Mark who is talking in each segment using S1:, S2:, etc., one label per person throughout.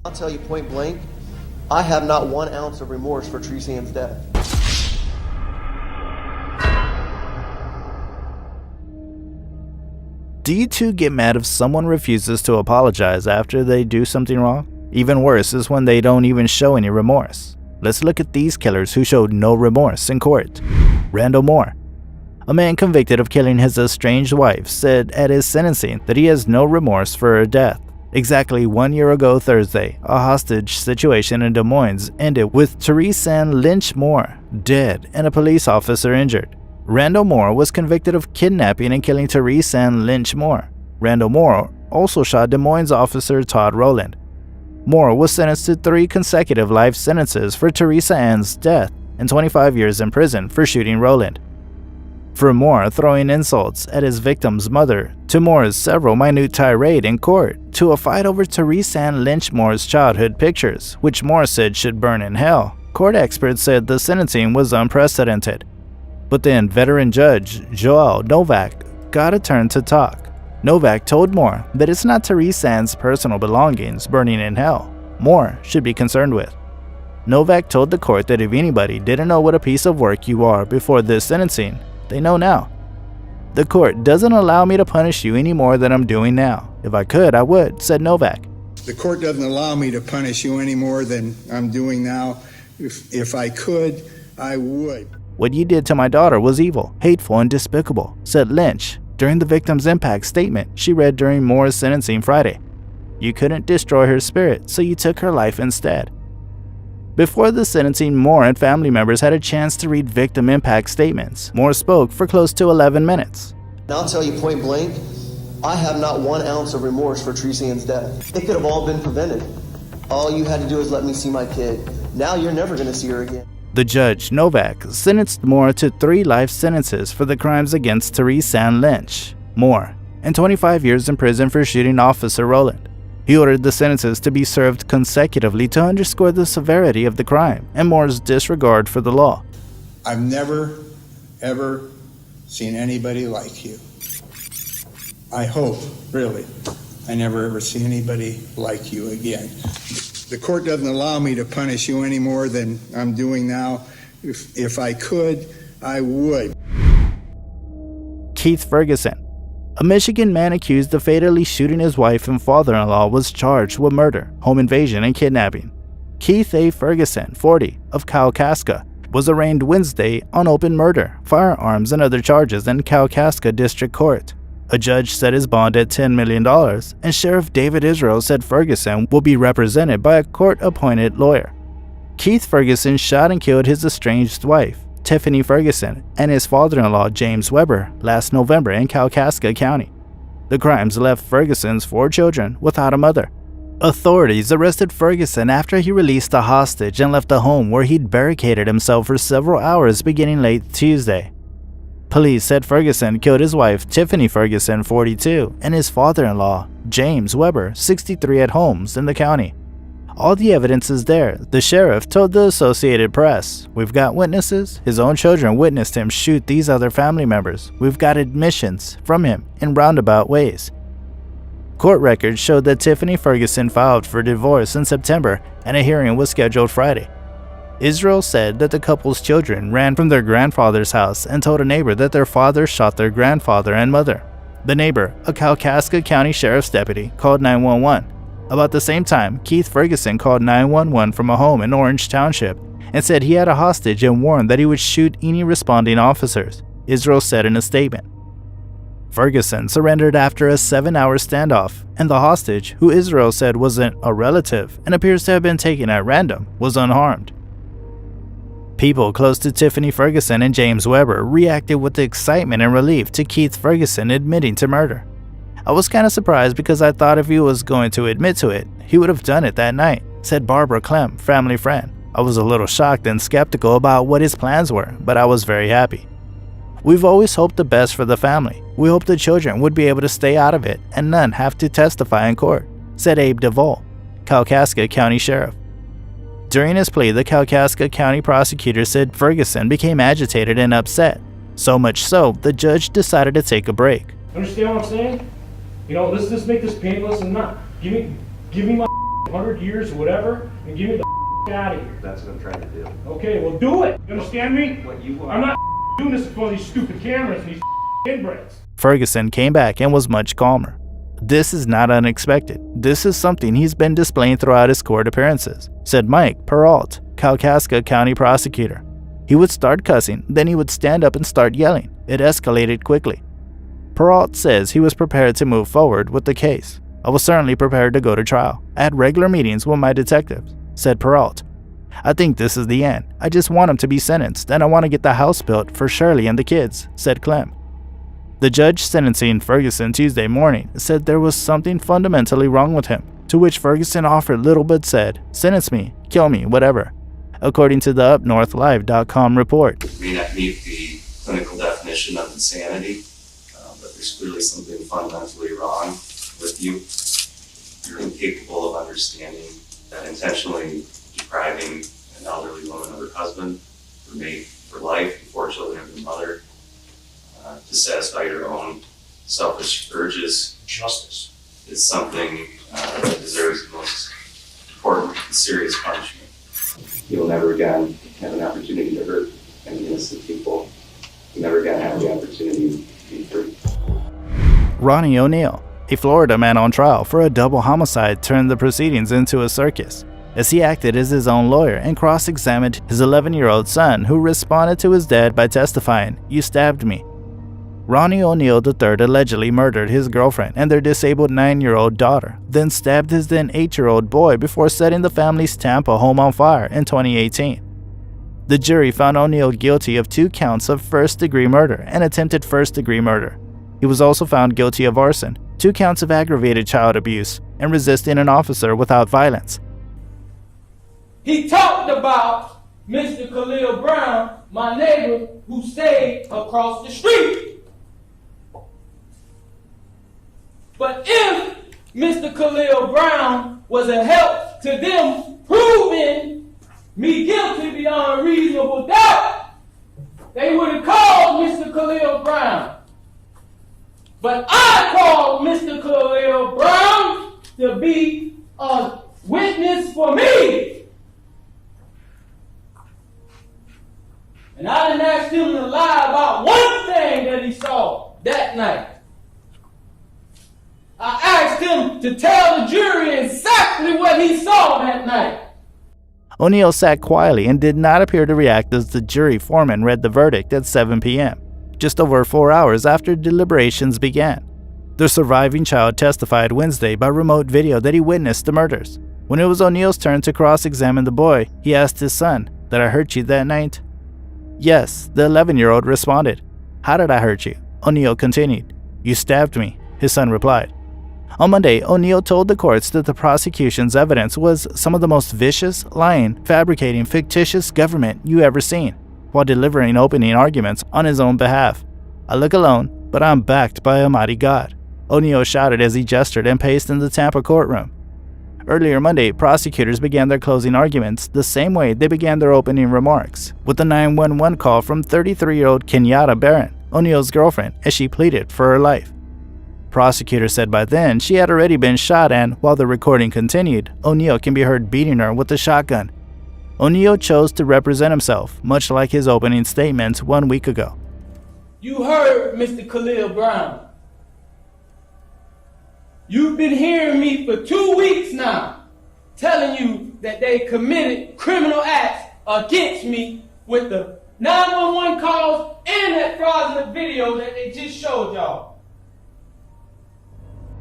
S1: I'll tell you point blank, I have not 1 ounce of remorse for Teresa Ann's death.
S2: Do you too get mad if someone refuses to apologize after they do something wrong? Even worse is when they don't even show any remorse. Let's look at these killers who showed no remorse in court. Randall Moore. A man convicted of killing his estranged wife said at his sentencing that he has no remorse for her death. Exactly 1 year ago Thursday, a hostage situation in Des Moines ended with Teresa Ann Lynch Moore dead and a police officer injured. Randall Moore was convicted of kidnapping and killing Teresa Ann Lynch Moore. Randall Moore also shot Des Moines officer Todd Rowland. Moore was sentenced to 3 consecutive life sentences for Teresa Ann's death and 25 years in prison for shooting Rowland. From Moore throwing insults at his victim's mother, to Moore's several minute tirade in court, to a fight over Teresa Ann Lynch Moore's childhood pictures, which Moore said should burn in hell, court experts said the sentencing was unprecedented. But then veteran judge Joel Novak got a turn to talk. Novak told Moore that it's not Teresa Ann's personal belongings burning in hell Moore should be concerned with. Novak told the court that if anybody didn't know what a piece of work you are before this sentencing, they know now. The court doesn't allow me to punish you any more than I'm doing now. If I could, I would, said Novak.
S3: The court doesn't allow me to punish you any more than I'm doing now. If I could, I would.
S2: What you did to my daughter was evil, hateful, and despicable, said Lynch during the victim's impact statement she read during Moore's sentencing Friday. You couldn't destroy her spirit, so you took her life instead. Before the sentencing, Moore and family members had a chance to read victim impact statements. Moore spoke for close to 11 minutes.
S1: And I'll tell you point blank, I have not 1 ounce of remorse for Teresa Ann's death. It could have all been prevented. All you had to do is let me see my kid. Now you're never going to see her again.
S2: The judge, Novak, sentenced Moore to 3 life sentences for the crimes against Teresa Ann Lynch Moore and 25 years in prison for shooting Officer Rowland. He ordered the sentences to be served consecutively to underscore the severity of the crime and Moore's disregard for the law.
S3: I've never, ever seen anybody like you. I hope, really, I never ever see anybody like you again. The court doesn't allow me to punish you any more than I'm doing now. If I could, I would.
S2: Keith Ferguson. A Michigan man accused of fatally shooting his wife and father-in-law was charged with murder, home invasion, and kidnapping. Keith A. Ferguson, 40, of Kalkaska, was arraigned Wednesday on open murder, firearms, and other charges in Kalkaska District Court. A judge set his bond at $10 million, and Sheriff David Israel said Ferguson will be represented by a court-appointed lawyer. Keith Ferguson shot and killed his estranged wife, Tiffany Ferguson, and his father-in-law James Weber last November in Kalkaska County. The crimes left Ferguson's 4 children without a mother. Authorities arrested Ferguson after he released a hostage and left the home where he'd barricaded himself for several hours beginning late Tuesday. Police said Ferguson killed his wife Tiffany Ferguson, 42, and his father-in-law James Weber, 63, at homes in the county. All the evidence is there, the sheriff told the Associated Press. We've got witnesses. His own children witnessed him shoot these other family members. We've got admissions from him in roundabout ways. Court records showed that Tiffany Ferguson filed for divorce in September and a hearing was scheduled Friday. Israel said that the couple's children ran from their grandfather's house and told a neighbor that their father shot their grandfather and mother. The neighbor, a Kalkaska County Sheriff's deputy, called 911. About the same time, Keith Ferguson called 911 from a home in Orange Township and said he had a hostage and warned that he would shoot any responding officers, Israel said in a statement. Ferguson surrendered after a 7-hour standoff, and the hostage, who Israel said wasn't a relative and appears to have been taken at random, was unharmed. People close to Tiffany Ferguson and James Weber reacted with excitement and relief to Keith Ferguson admitting to murder. I was kind of surprised because I thought if he was going to admit to it, he would have done it that night, said Barbara Clem, family friend. I was a little shocked and skeptical about what his plans were, but I was very happy. We've always hoped the best for the family. We hope the children would be able to stay out of it and none have to testify in court, said Abe DeVol, Kalkaska County Sheriff. During his plea, the Kalkaska County prosecutor said Ferguson became agitated and upset. So much so, the judge decided to take a break.
S4: Understand what I'm saying? You know, let's just make this painless and not. Give me my 100 years or whatever and get me the out of here.
S5: That's what I'm trying to do.
S4: Okay, well do it. You understand me?
S5: What you want.
S4: I'm not doing this in front of these stupid cameras and these inbreds.
S2: Ferguson came back and was much calmer. This is not unexpected. This is something he's been displaying throughout his court appearances, said Mike Peralt, Kalkaska County prosecutor. He would start cussing, then he would stand up and start yelling. It escalated quickly. Peralt says he was prepared to move forward with the case. I was certainly prepared to go to trial. I had regular meetings with my detectives, said Peralt. I think this is the end. I just want him to be sentenced, and I want to get the house built for Shirley and the kids, said Clem. The judge sentencing Ferguson Tuesday morning said there was something fundamentally wrong with him, to which Ferguson offered little but said, "Sentence me, kill me, whatever," according to the UpNorthLive.com report.
S6: It may not meet the clinical definition of insanity, but there's clearly something fundamentally wrong with you. You're incapable of understanding that intentionally depriving an elderly woman of her husband, her mate for life, and 4 children of her mother, to satisfy your own selfish urges, justice, is something that deserves the most important and serious punishment. You'll never again have an opportunity to hurt any innocent people. You'll never again have the opportunity to be free.
S2: Ronnie O'Neill, a Florida man on trial for a double homicide, turned the proceedings into a circus, as he acted as his own lawyer and cross-examined his 11-year-old son, who responded to his dad by testifying, "You stabbed me." Ronnie O'Neill III allegedly murdered his girlfriend and their disabled 9-year-old daughter, then stabbed his then 8-year-old boy before setting the family's Tampa home on fire in 2018. The jury found O'Neill guilty of 2 counts of first-degree murder and attempted first-degree murder. He was also found guilty of arson, 2 counts of aggravated child abuse, and resisting an officer without violence.
S7: He talked about Mr. Khalil Brown, my neighbor who stayed across the street. But if Mr. Khalil Brown was a help to them proving me guilty beyond a reasonable doubt, they would have called Mr. Khalil Brown. But I called Mr. Khalil Brown to be a witness for me. And I didn't ask him to lie about one thing that he saw that night. I asked him to tell the jury exactly what he saw that night.
S2: O'Neill sat quietly and did not appear to react as the jury foreman read the verdict at 7 p.m., just over 4 hours after deliberations began. The surviving child testified Wednesday by remote video that he witnessed the murders. When it was O'Neill's turn to cross-examine the boy, he asked his son, "Did I hurt you that night?" "Yes," the 11-year-old responded. "How did I hurt you?" O'Neill continued. "You stabbed me," his son replied. On Monday, O'Neill told the courts that the prosecution's evidence was some of the most vicious, lying, fabricating, fictitious government you ever seen, while delivering opening arguments on his own behalf. "I look alone, but I'm backed by Almighty God," O'Neill shouted as he gestured and paced in the Tampa courtroom. Earlier Monday, prosecutors began their closing arguments the same way they began their opening remarks, with a 911 call from 33-year-old Kenyatta Barron, O'Neill's girlfriend, as she pleaded for her life. Prosecutors said by then she had already been shot, and while the recording continued, O'Neill can be heard beating her with a shotgun. O'Neill chose to represent himself, much like his opening statements 1 week ago.
S7: You heard Mr. Khalil Brown. You've been hearing me for 2 weeks now, telling you that they committed criminal acts against me with the 911 calls and that fraudulent video that they just showed y'all.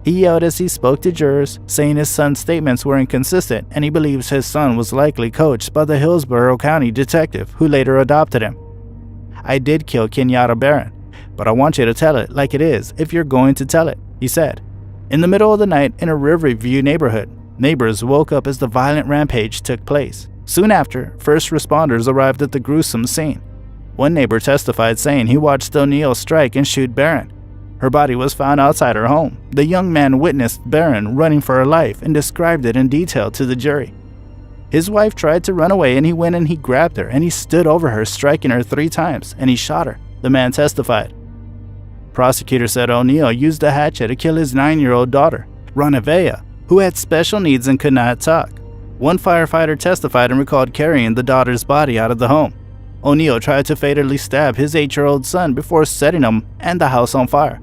S2: He yelled as he spoke to jurors, saying his son's statements were inconsistent and he believes his son was likely coached by the Hillsborough County detective who later adopted him. "I did kill Kenyatta Barron, but I want you to tell it like it is if you're going to tell it," he said. In the middle of the night in a Riverview neighborhood, neighbors woke up as the violent rampage took place. Soon after, first responders arrived at the gruesome scene. One neighbor testified saying he watched O'Neill strike and shoot Barron. Her body was found outside her home. The young man witnessed Barron running for her life and described it in detail to the jury. His wife tried to run away and he went and he grabbed her and he stood over her, striking her 3 times, and he shot her, the man testified. Prosecutor said O'Neill used a hatchet to kill his 9-year-old daughter, Ranavea, who had special needs and could not talk. One firefighter testified and recalled carrying the daughter's body out of the home. O'Neill tried to fatally stab his 8-year-old son before setting him and the house on fire.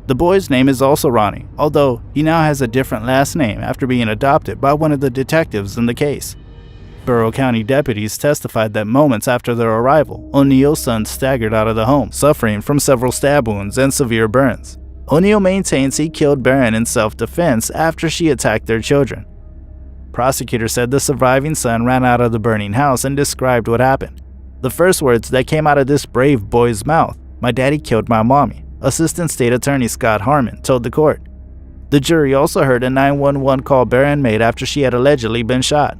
S2: The boy's name is also Ronnie, although he now has a different last name after being adopted by one of the detectives in the case. Borough County deputies testified that moments after their arrival, O'Neill's son staggered out of the home, suffering from several stab wounds and severe burns. O'Neill maintains he killed Barron in self-defense after she attacked their children. Prosecutors said the surviving son ran out of the burning house and described what happened. The first words that came out of this brave boy's mouth, "My daddy killed my mommy," Assistant State Attorney Scott Harmon told the court. The jury also heard a 911 call Barron made after she had allegedly been shot.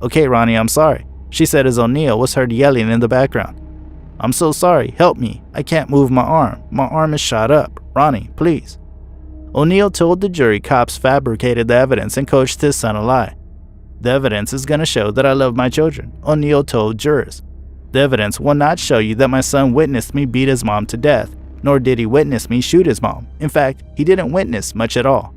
S2: "Okay, Ronnie, I'm sorry," she said as O'Neill was heard yelling in the background. "I'm so sorry, help me. I can't move my arm. My arm is shot up. Ronnie, please." O'Neill told the jury cops fabricated the evidence and coached his son a lie. "The evidence is going to show that I love my children," O'Neill told jurors. "The evidence will not show you that my son witnessed me beat his mom to death, nor did he witness me shoot his mom. In fact, he didn't witness much at all."